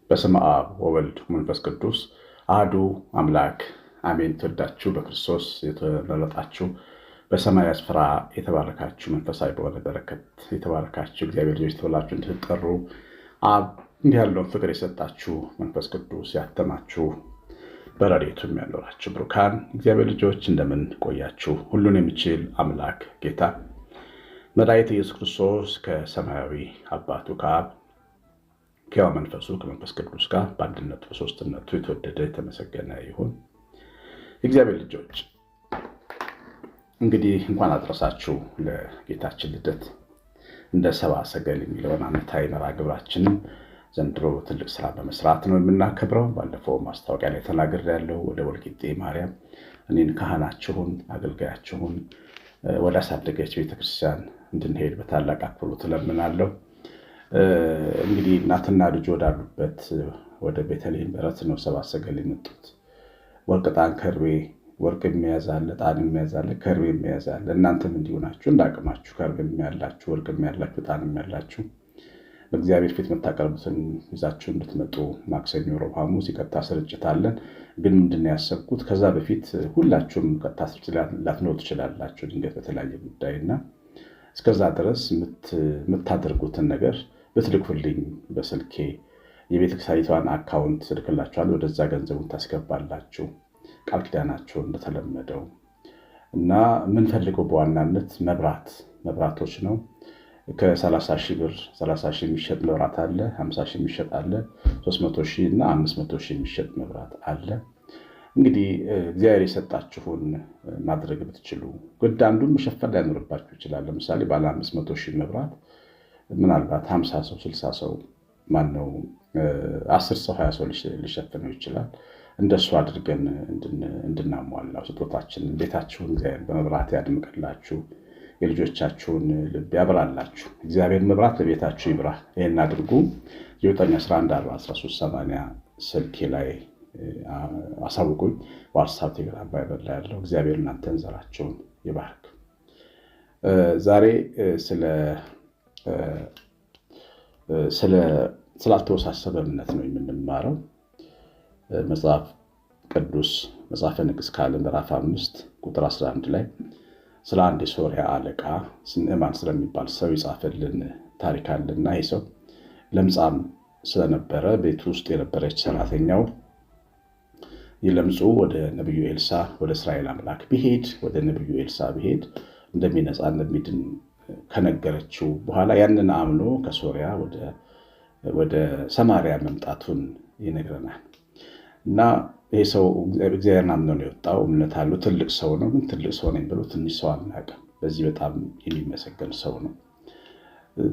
በስመ አብ ወወልድ ወመንፈስ ቅዱስ አሐዱ አምላክ አሜን። ተወዳችሁ በክርስቶስ የተመረጣችሁ በሰማያዊ ስፍራ የተባረካችሁ መንፈሳዊ በሆነ በረከት የተባረካችሁ እግዚአብሔር ልጆች ተብላችሁ እንድትጠሩ አብ እንዲህ ያለውን ፍቅር የሰጣችሁ መንፈስ ቅዱስ ያተማችሁ በረድኤቱ የሚያኖራችሁ ብሩካን እግዚአብሔር ልጆች እንደምን ቆያችሁ? ሁሉን የሚችል አምላክ ጌታ መድኃኒተ ኢየሱስ ክርስቶስ ከሰማያዊ አባቱ ከአብ ከሕያው መንፈሱ ከመንፈስ ቅዱስ ጋር በአንድነቱ በሦስትነቱ የተወደደ የተመሰገነ ይሁን። እግዚአብሔር ልጆች እንግዲህ እንኳን አድረሳችሁ ለጌታችን ልደት። እንደ ሰብአ ሰገል የሚለውን ዓመታዊ መርሃ ግብራችንን ዘንድሮ ትልቅ ስራ በመስራት ነው የምናከብረው። ባለፈው ማስታወቂያ ላይ ተናግሬያለሁ። ወደ ወልቂጤ ማርያም እኔን ካህናችሁን አገልጋያችሁን ወደ አሳደገች ቤተክርስቲያን እንድንሄድ በታላቅ አክብሮት እለምናለሁ። እንግዲህ እናትና ልጅ ወዳሉበት ወደ ቤተልሔም በረት ነው ሰብአ ሰገል የመጡት። ወርቅ፣ ዕጣን፣ ከርቤ፣ ወርቅ የሚያዝ አለ፣ ዕጣን የሚያዝ አለ፣ ከርቤ የሚያዝ አለ። እናንተም እንዲሁ ናችሁ፣ እንዳቅማችሁ ከርቤ የሚያላችሁ፣ ወርቅ የሚያላችሁ፣ ዕጣን የሚያላችሁ በእግዚአብሔር ፊት የምታቀርቡትን ይዛችሁ እንድትመጡ ማክሰኞ፣ ረቡዕ፣ ሐሙስ የቀጥታ ስርጭት አለን። ግን ምንድን ነው ያሰብኩት ከዛ በፊት ሁላችሁም ቀጥታ ስርጭት ላትኖሩ ትችላላችሁ ድንገት በተለያየ ጉዳይና እስከዛ ድረስ የምታደርጉትን ነገር ብትልኩልኝ በስልኬ የቤተክርስቲያኒቷን አካውንት እልክላችኋለሁ። ወደዛ ገንዘቡን ታስገባላችሁ። ቃል ኪዳናችሁን እንደተለመደው እና የምንፈልገው በዋናነት መብራቶች ነው። ከ30 ሺህ ብር 30 ሺህ የሚሸጥ መብራት አለ፣ 50 ሺህ የሚሸጥ አለ፣ 300 ሺህ እና 500 ሺህ የሚሸጥ መብራት አለ። እንግዲህ እግዚአብሔር የሰጣችሁን ማድረግ ብትችሉ ግድ አንዱን መሸፈን ላይኖርባችሁ ይችላል። ለምሳሌ ባለ 500 ሺህ መብራት ምናልባት 50 ሰው 60 ሰው ማነው 10 ሰው 20 ሰው ሊሸፍነው ይችላል። እንደሱ አድርገን እንድናሟላው ስጦታችንን ቤታችሁን እግዚአብሔር በመብራት ያድምቅላችሁ፣ የልጆቻችሁን ልብ ያብራላችሁ። እግዚአብሔር መብራት ለቤታችሁ ይብራ። ይሄን አድርጉ። 9114138 ስልኬ ላይ አሳውቁኝ። ዋትስአፕ፣ ቴሌግራም፣ ቫይበር ላይ ያለው እግዚአብሔር እናንተን ዘራቸውን ይባርክ። ዛሬ ስላልተወሳሰበ እምነት ነው የምንማረው። መጽሐፍ ቅዱስ መጽሐፈ ነገሥት ካልዕ ምዕራፍ 5 ቁጥር 11 ላይ ስለ አንድ የሶርያ አለቃ ንዕማን ስለሚባል ሰው ይጻፈልን ታሪክ አለና ይህ ሰው ለምጻም ስለነበረ ቤቱ ውስጥ የነበረች ሰራተኛው የለምጹ ወደ ነቢዩ ኤልሳ ወደ እስራኤል አምላክ ወደ ነቢዩ ኤልሳ ቢሄድ እንደሚነጻ እንደሚድን ከነገረችው በኋላ ያንን አምኖ ከሶርያ ወደ ሰማርያ መምጣቱን ይነግረናል። እና ይህ ሰው እግዚአብሔርን አምኖ ነው የወጣው። እምነት አለው። ትልቅ ሰው ነው። ግን ትልቅ ሰው ነኝ ብሎ ትንሽ ሰው አናውቅም። በዚህ በጣም የሚመሰገን ሰው ነው።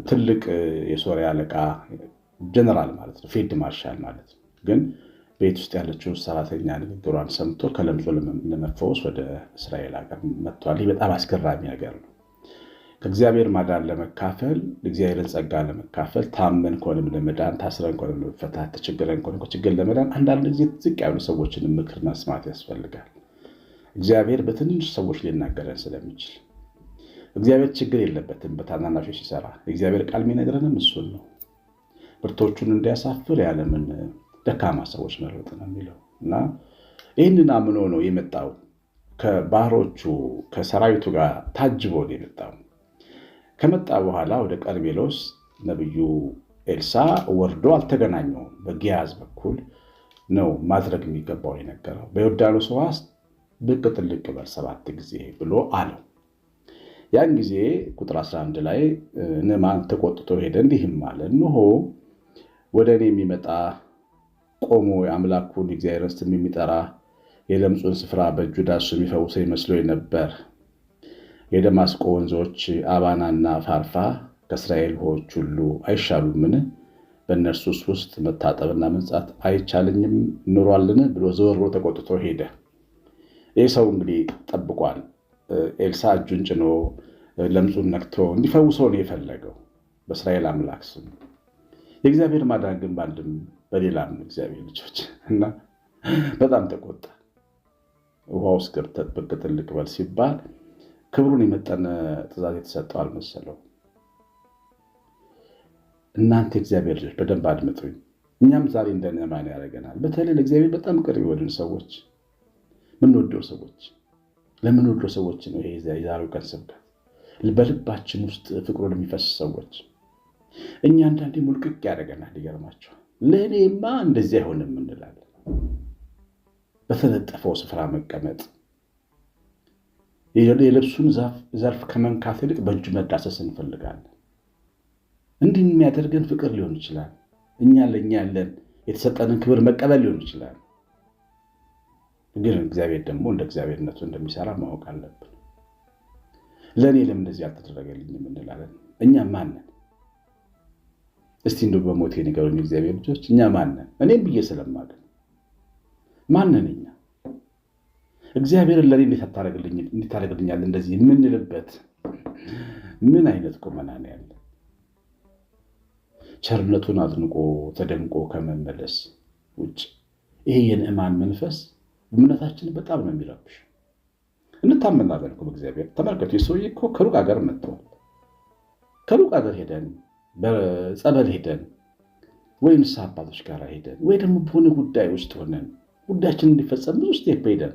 ትልቅ የሶርያ አለቃ ጀነራል ማለት ነው፣ ፊልድ ማርሻል ማለት ነው። ግን ቤት ውስጥ ያለችው ሰራተኛ ንግግሯን ሰምቶ ከለምጹ ለመፈወስ ወደ እስራኤል ሀገር መጥቷል። ይህ በጣም አስገራሚ ነገር ነው። ከእግዚአብሔር ማዳን ለመካፈል እግዚአብሔርን ጸጋ ለመካፈል ታመን ከሆነም ለመዳን ታስረን ከሆነም ለመፈታት ተቸግረን ከሆነ ችግር ለመዳን አንዳንድ ጊዜ ዝቅ ያሉ ሰዎችን ምክር መስማት ያስፈልጋል። እግዚአብሔር በትንሽ ሰዎች ሊናገረን ስለሚችል እግዚአብሔር ችግር የለበትም። በታናናሾች ሲሰራ እግዚአብሔር ቃል የሚነግረንም እሱን ነው። ብርቶቹን እንዲያሳፍር ያለምን ደካማ ሰዎች መረጥ ነው የሚለው እና ይህንን አምኖ ነው የመጣው። ከባህሮቹ ከሰራዊቱ ጋር ታጅቦ ነው የመጣው። ከመጣ በኋላ ወደ ቀርሜሎስ ነቢዩ ኤልሳ ወርዶ አልተገናኘውም። በጊያዝ በኩል ነው ማድረግ የሚገባው የነገረው። በዮርዳኖስ ውሃ ብቅ ጥልቅ በል 7 ጊዜ ብሎ አለው። ያን ጊዜ ቁጥር 11 ላይ ንዕማን ተቆጥቶ ሄደ፣ እንዲህም አለ፣ እነሆ ወደ እኔ የሚመጣ ቆሞ የአምላኩን እግዚአብሔርን ስም የሚጠራ የለምጹን ስፍራ በእጁ ዳስሶ የሚፈውሰው ይመስሎኝ ነበር። የደማስቆ ወንዞች አባናና ፋርፋ ከእስራኤል ውኆች ሁሉ አይሻሉምን? በእነርሱስ ውስጥ መታጠብና መንጻት አይቻለኝም ኖሯልን? ብሎ ዘወር ብሎ ተቆጥቶ ሄደ። ይህ ሰው እንግዲህ ጠብቋል። ኤልሳ እጁን ጭኖ ለምጹን ነክቶ እንዲፈውሰው ነው የፈለገው በእስራኤል አምላክ ስም። የእግዚአብሔር ማዳን ግን በአንድም በሌላም እግዚአብሔር ልጆች እና በጣም ተቆጣ። ውሃ ውስጥ ገብተህ ብቅ ጥልቅ በል ሲባል ክብሩን የመጠነ ትእዛዝ የተሰጠው አልመሰለው። እናንተ እግዚአብሔር ልጆች በደንብ አድምጡኝ። እኛም ዛሬ እንደ ንዕማን ያደርገናል። በተለይ ለእግዚአብሔር በጣም ቅርብ የሆንን ሰዎች፣ ምንወደው ሰዎች፣ ለምንወደው ሰዎች ነው ይሄ የዛሬው ቀን ስብከት። በልባችን ውስጥ ፍቅሩን የሚፈስ ሰዎች እኛ አንዳንዴ ሙልቅቅ ያደርገናል። ይገርማቸዋል። ለእኔማ እንደዚህ አይሆንም እንላለን። በተነጠፈው ስፍራ መቀመጥ፣ የልብሱን ዘርፍ ከመንካት ይልቅ በእጁ መዳሰስ እንፈልጋለን። እንዲህ የሚያደርገን ፍቅር ሊሆን ይችላል። እኛ ለእኛ ያለን የተሰጠንን ክብር መቀበል ሊሆን ይችላል። ግን እግዚአብሔር ደግሞ እንደ እግዚአብሔርነቱ እንደሚሰራ ማወቅ አለብን። ለእኔ ለምን እንደዚህ አልተደረገልኝም እንላለን። እኛ ማንን? እስቲ እንደው በሞቴ ንገሩኝ እግዚአብሔር ልጆች፣ እኛ ማንን? እኔም ብዬ ስለማገኝ ማንን? እኛ እግዚአብሔርን ለእኔ እንዴት ታደርግልኛል እንደዚህ የምንልበት ምን አይነት ቁመና ነው ያለ? ቸርነቱን አድንቆ ተደንቆ ከመመለስ ውጭ ይሄ የንዕማን መንፈስ እምነታችን በጣም ነው የሚረብሽ። እንታመናለን እኮ በእግዚአብሔር። ተመልከቱ፣ የሰውዬ እኮ ከሩቅ ሀገር መጥተዋል። ከሩቅ ሀገር ሄደን በጸበል ሄደን ወይ ንስሐ አባቶች ጋር ሄደን ወይ ደግሞ በሆነ ጉዳይ ውስጥ ሆነን ጉዳያችን እንዲፈጸም ብዙ ስቴፕ ሄደን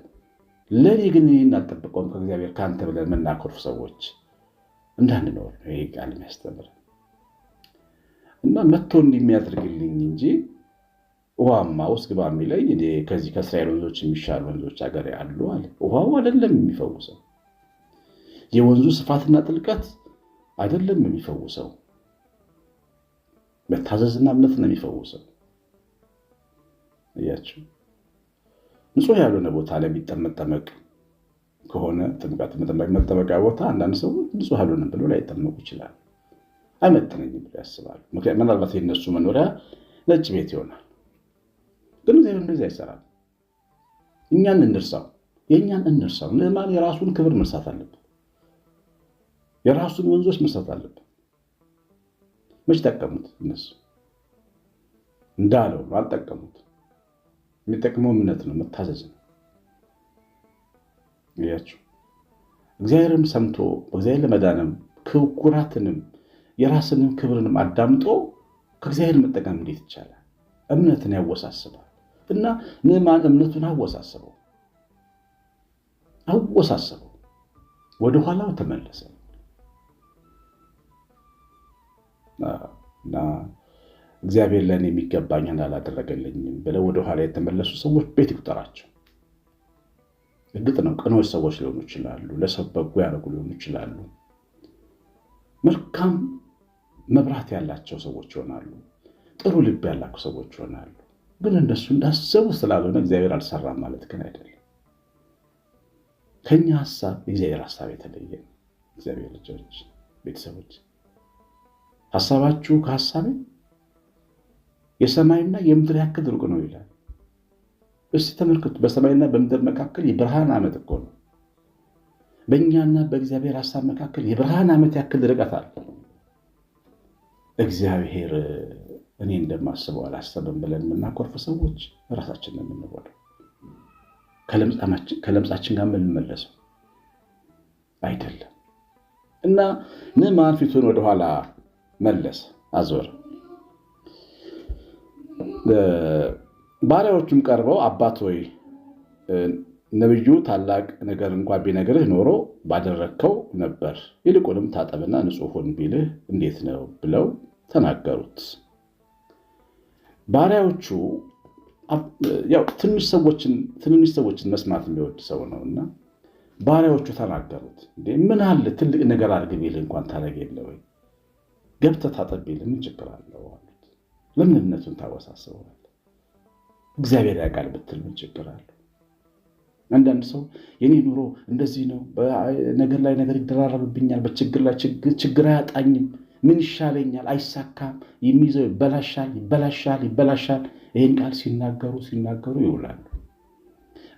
ለእኔ ግን ይህን አልጠብቀውም ከእግዚአብሔር ከአንተ ብለን የምናኮርፍ ሰዎች እንዳንኖር ነው ይሄ ቃል የሚያስተምረን። እና መጥቶ እንደሚያደርግልኝ እንጂ ውሃማ ውስጥ ግባ የሚለኝ እኔ ከዚህ ከእስራኤል ወንዞች የሚሻሉ ወንዞች ሀገር ያሉ አለ። ውሃው አይደለም የሚፈውሰው፣ የወንዙ ስፋትና ጥልቀት አይደለም የሚፈውሰው፣ መታዘዝና እምነት ነው የሚፈውሰው። እያችሁ ንጹህ ያልሆነ ቦታ ላይ የሚጠመቅ ከሆነ መጠመቂያ ቦታ አንዳንድ ሰዎች ንጹህ ያልሆነ ብሎ ላይጠመቁ ይችላል። አይመጥነኝም ብሎ ያስባሉ። ምናልባት የነሱ መኖሪያ ነጭ ቤት ይሆናል። ግን እግዚአብሔር እንደዚህ አይሰራም። እኛን እንርሳው፣ የእኛን እንርሳው። ንዕማን የራሱን ክብር መርሳት አለበት። የራሱን ወንዞች መርሳት አለበት። መች ጠቀሙት? እነሱ እንዳለው ነው አልጠቀሙት። የሚጠቅመው እምነት ነው፣ መታዘዝ ነው። እያችሁ እግዚአብሔርም ሰምቶ በእግዚአብሔር ለመዳንም ኩራትንም የራስንም ክብርንም አዳምጦ ከእግዚአብሔር መጠቀም እንዴት ይቻላል? እምነትን ያወሳስባል። እና ንዕማን እምነቱን አወሳሰበው፣ ወደኋላው ተመለሰ። እና እግዚአብሔር ለእኔ የሚገባኝን አላደረገልኝም ብለው ወደኋላ የተመለሱ ሰዎች ቤት ይቁጠራቸው። እርግጥ ነው ቅኖች ሰዎች ሊሆኑ ይችላሉ፣ ለሰው በጎ ያደርጉ ሊሆኑ ይችላሉ፣ መልካም መብራት ያላቸው ሰዎች ይሆናሉ፣ ጥሩ ልብ ያላቸው ሰዎች ይሆናሉ። ግን እንደሱ እንዳሰቡ ስላልሆነ እግዚአብሔር አልሰራም ማለት ግን አይደለም። ከኛ ሀሳብ የእግዚአብሔር ሀሳብ የተለየ ነው። እግዚአብሔር ልጆች፣ ቤተሰቦች ሀሳባችሁ ከሀሳቤ የሰማይና የምድር ያክል ሩቅ ነው ይላል። እስቲ ተመልከቱ፣ በሰማይና በምድር መካከል የብርሃን ዓመት እኮ ነው። በእኛና በእግዚአብሔር ሀሳብ መካከል የብርሃን ዓመት ያክል ርቀት አለ። እግዚአብሔር እኔ እንደማስበው አላሰበም ብለን የምናኮርፍ ሰዎች ራሳችን ነው የምንወደው። ከለምጻችን ጋር የምንመለሰው አይደለም። እና ንዕማን ፊቱን ወደኋላ መለሰ፣ አዞረ። ባሪያዎቹም ቀርበው አባት ሆይ ነብዩ ታላቅ ነገር እንኳን ቢነግርህ ኖሮ ባደረግከው ነበር፣ ይልቁንም ታጠብና ንጹሕ ሁን ቢልህ እንዴት ነው ብለው ተናገሩት። ባሪያዎቹ ያው ትንሽ ሰዎችን መስማት የሚወድ ሰው ነውና ባሪያዎቹ ተናገሩት። ምን አለ ትልቅ ነገር አድርግ ቢልህ እንኳን ታደርግ የለ ወይ? ገብተህ ታጠብ ቢልህ ምን ችግር አለው አሉት። ለምን እምነቱን ታወሳስበዋለህ? እግዚአብሔር ያውቃል ብትል ምን ችግር አለው? አንዳንድ ሰው የኔ ኑሮ እንደዚህ ነው፣ ነገር ላይ ነገር ይደራረብብኛል፣ በችግር ላይ ችግር አያጣኝም፣ ምን ይሻለኛል፣ አይሳካም፣ የሚይዘው ይበላሻል። ይህን ቃል ሲናገሩ ይውላሉ።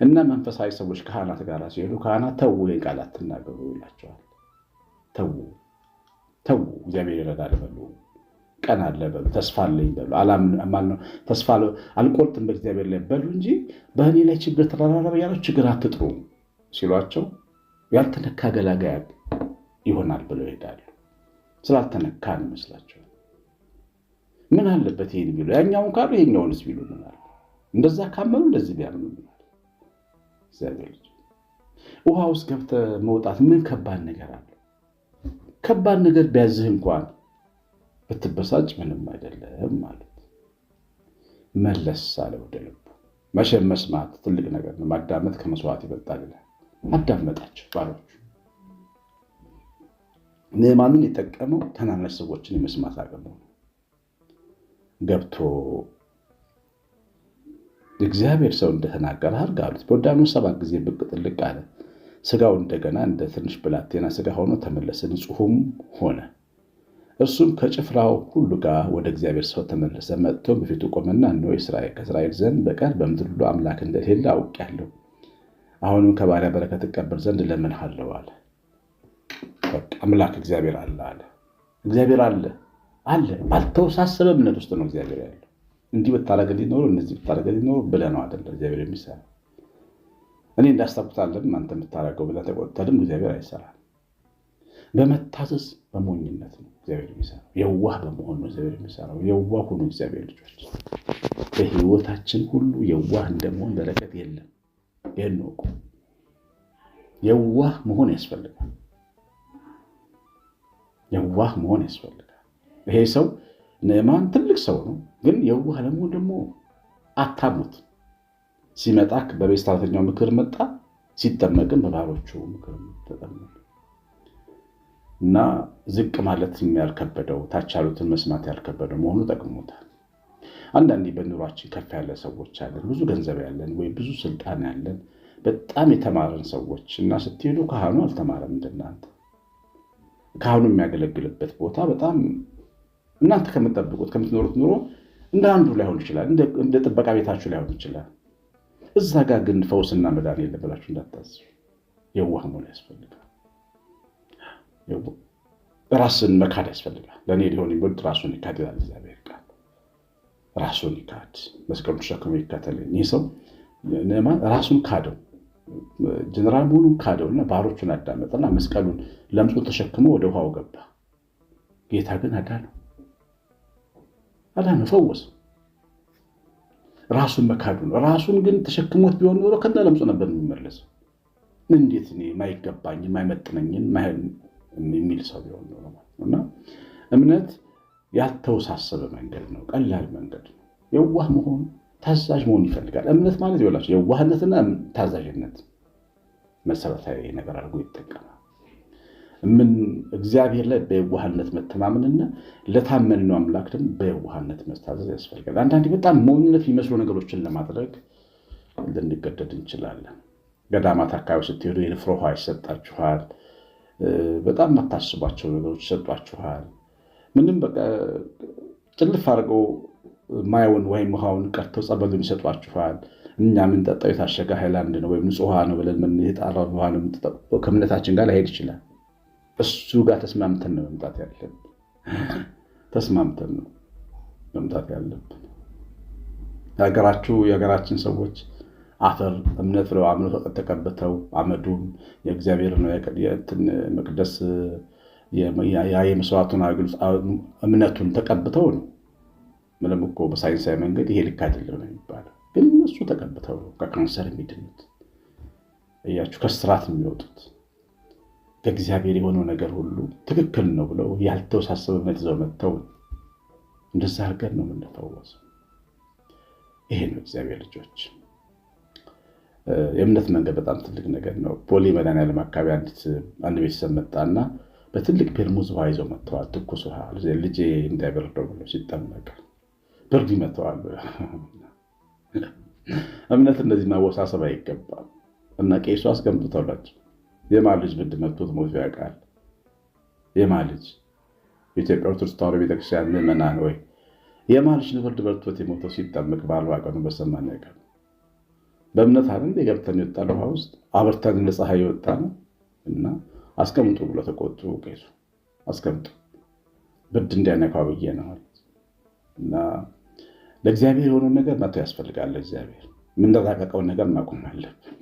እና መንፈሳዊ ሰዎች ካህናት ጋር ሲሄዱ ካህናት ተው፣ ይህን ቃል አትናገሩ ይላቸዋል። ተው፣ እግዚአብሔር ይረዳል በሉ፣ ቀን አለ በሉ፣ ተስፋ አለኝ በሉ፣ ተስፋ አልቆርጥም በእግዚአብሔር ላይ በሉ እንጂ በእኔ ላይ ችግር ተራራበ ያለው ችግር አትጥሩ ሲሏቸው ያልተነካ ገላጋይ ይሆናል ብለው ይሄዳሉ። ስላልተነካ ይመስላቸዋል። ምን አለበት ይሄን ቢሉ፣ ያኛውን ካሉ ይሄኛውንስ ቢሉ ምን አለ? እንደዛ ካመኑ እንደዚህ ቢያምኑ ምን አለ? እግዚአብሔር ልጅ ውሃ ውስጥ ገብተህ መውጣት ምን ከባድ ነገር አለ? ከባድ ነገር ቢያዝህ እንኳን ብትበሳጭ ምንም አይደለም ማለት። መለስ አለ ወደ ልቡ። መቼም መስማት ትልቅ ነገር ነው። ማዳመጥ ከመስዋዕት ይበልጣል ይላል። አዳመጣቸው ባሮቹ። ንዕማንን የጠቀመው ታናናሽ ሰዎችን የመስማት አቅም ነው። ገብቶ እግዚአብሔር ሰው እንደተናገረ አድርግ አሉት። በዮርዳኖስ 7 ጊዜ ብቅ ጥልቅ አለ። ስጋው እንደገና እንደ ትንሽ ብላቴና ስጋ ሆኖ ተመለሰ፣ ንጹሕም ሆነ። እርሱም ከጭፍራው ሁሉ ጋር ወደ እግዚአብሔር ሰው ተመለሰ። መጥቶ በፊቱ ቆመና እነሆ ከእስራኤል ዘንድ በቀር በምድር ሁሉ አምላክ እንደሌለ አውቄአለሁ። አሁንም ከባሪያ በረከት እቀበል ዘንድ እለምንሃለሁ አለ። አምላክ እግዚአብሔር አለ አለ። እግዚአብሔር አለ አለ። ባልተወሳሰበ እምነት ውስጥ ነው እግዚአብሔር ያለው። እንዲህ ብታረግልኝ ኖሮ እነዚህ ብታረግልኝ ኖሮ ብለህ ነው አይደለ እግዚአብሔር የሚሰራ። እኔ እንዳስታውቃለሁ አንተ የምታረገው ብለህ ተቆጥተህም እግዚአብሔር አይሰራም። በመታዘዝ በሞኝነት ነው እግዚአብሔር የሚሰራው። የዋህ በመሆን ነው እግዚአብሔር የሚሰራው። የዋህ ሁኑ እግዚአብሔር ልጆች። በህይወታችን ሁሉ የዋህ እንደመሆን በረከት የለም። ይህን እወቁ። የዋህ መሆን ያስፈልጋል። የዋህ መሆን ያስፈልጋል። ይሄ ሰው ንዕማን ትልቅ ሰው ነው፣ ግን የዋህ ለመሆን ደግሞ አታሙት። ሲመጣ በቤት ሰራተኛው ምክር መጣ፣ ሲጠመቅም በባሮቹ ምክር ተጠመቀ። እና ዝቅ ማለት ያልከበደው ታች ያሉትን መስማት ያልከበደው መሆኑ ጠቅሞታል። አንዳንዴ በኑሯችን ከፍ ያለ ሰዎች አለን፣ ብዙ ገንዘብ ያለን ወይ ብዙ ስልጣን ያለን በጣም የተማረን ሰዎች እና ስትሄዱ ካህኑ አልተማረም እንደናንተ። ካህኑ የሚያገለግልበት ቦታ በጣም እናንተ ከምትጠብቁት ከምትኖሩት ኑሮ እንደ አንዱ ላይሆን ይችላል፣ እንደ ጥበቃ ቤታችሁ ላይሆን ይችላል። እዛ ጋር ግን ፈውስና መዳን የለም ብላችሁ እንዳታስቡ። የዋህ መሆን ያስፈልጋል። ራስን መካድ ያስፈልጋል። ለእኔ ሊሆን የሚወድ ራሱን ይካድ ይላል እግዚአብሔር ቃል። ራሱን ይካድ፣ መስቀሉን ተሸክሞ ይከተለኝ። ይህ ሰው ንዕማን ራሱን ካደው፣ ጀነራል መሆኑን ካደውና ባሮቹን አዳመጠና መስቀሉን ለምጹን ተሸክሞ ወደ ውሃው ገባ። ጌታ ግን አዳነው፣ ፈወሰ። ራሱን መካዱ ነው። ራሱን ግን ተሸክሞት ቢሆን ኖሮ ከነ ለምጹ ነበር የሚመለሰው። እንዴት እኔ የማይገባኝ የማይመጥነኝን የሚል ሰው ቢሆን ኖሮ ማለት ነው። እና እምነት ያልተወሳሰበ መንገድ ነው፣ ቀላል መንገድ ነው። የዋህ መሆን ታዛዥ መሆን ይፈልጋል። እምነት ማለት ይወላችሁ የዋህነትና ታዛዥነት መሰረታዊ ነገር አድርጎ ይጠቀማል። እግዚአብሔር ላይ በየዋህነት መተማመንና ለታመንነው አምላክ ደግሞ በየዋህነት መስታዘዝ ያስፈልጋል። አንዳንዴ በጣም ሞኝነት የሚመስሉ ነገሮችን ለማድረግ ልንገደድ እንችላለን። ገዳማት አካባቢ ስትሄዱ የንፍሮ ውሃ ይሰጣችኋል። በጣም የማታስቧቸው ነገሮች ይሰጧችኋል። ምንም በቃ ጭልፍ አድርገው ማየውን ወይም ውሃውን ቀርተው ጸበሉን ይሰጧችኋል። እኛ የምንጠጣው የታሸገ ሃይላንድ ነው ወይም ንጹህ ውሃ ነው ብለን የጣራ ውሃ ነው የምንጠጣው። ከእምነታችን ጋር ላይሄድ ይችላል። እሱ ጋር ተስማምተን ነው መምጣት ያለብን። ተስማምተን ነው መምጣት ያለብን። የሀገራችን ሰዎች አፈር እምነት ብለው አምነው ተቀብተው አመዱን የእግዚአብሔር ነው መቅደስ የመስዋዕቱን እምነቱን ተቀብተው ነው። ምንም እኮ በሳይንሳዊ መንገድ ይሄ ልክ አይደለም ነው የሚባለው፣ ግን እነሱ ተቀብተው ነው ከካንሰር የሚድኑት። እያችሁ ከስራት የሚወጡት ከእግዚአብሔር የሆነው ነገር ሁሉ ትክክል ነው ብለው ያልተወሳሰበ እምነት ይዘው መጥተው እንደዛ አድርገን ነው የምንፈወሰው። ይሄ ነው እግዚአብሔር ልጆች። የእምነት መንገድ በጣም ትልቅ ነገር ነው። ቦሌ መድኃኒዓለም አካባቢ አንድ ቤተሰብ መጣና በትልቅ ፔርሙዝ ውሃ ይዘው መጥተዋል። ትኩስ ውሃ ልጄ እንዳይበርደው ብሎ ሲጠመቅ ብርድ ይመተዋል። እምነት እንደዚህ ማወሳሰብ አይገባም። እና ቄሱ አስቀምጡታላችሁ። የማን ልጅ ብርድ መጥቶት ሞቶ ያውቃል? የማን ልጅ? የኢትዮጵያ ኦርቶዶክስ ተዋሕዶ ቤተክርስቲያን ምዕመናን ወይ የማን ልጅ ብርድ መጥቶት የሞተው ሲጠመቅ በአርባ ቀኑ በሰማንያ ቀኑ በእምነት አይደል የገብተን የወጣን ውሃ ውስጥ አብርተን ለፀሐይ የወጣ ነው። እና አስቀምጡ ብሎ ተቆጡ ቄሱ። አስቀምጡ ብርድ እንዳይነካው ብዬ ነው ማለት። እና ለእግዚአብሔር የሆነውን ነገር መተው ያስፈልጋል። ለእግዚአብሔር የምንረቃቀውን ነገር ማቆም አለብን።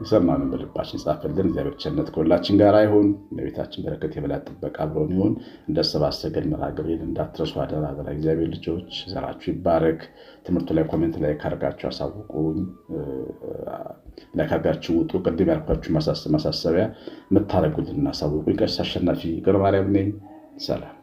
የሰማነውን በልባችን ይጻፍልን። እግዚአብሔር ቸርነት ከሁላችን ጋር ይሁን። ለቤታችን በረከት የበላት ጥበቃ አብሮን ይሁን። እንደሰባሰገን መርሃ ግብሬን እንዳትረሱ አደራ አደራ። እግዚአብሔር ልጆች ዘራችሁ ይባረክ። ትምህርቱ ላይ ኮሜንት ላይ ካርጋችሁ አሳውቁኝ። ላይ ካርጋችሁ ውጡ። ቅድም ያልኳችሁ ማሳሰቢያ የምታደርጉልን አሳውቁኝ። ቀሲስ አሸናፊ ገብረ ማርያም ነኝ። ሰላም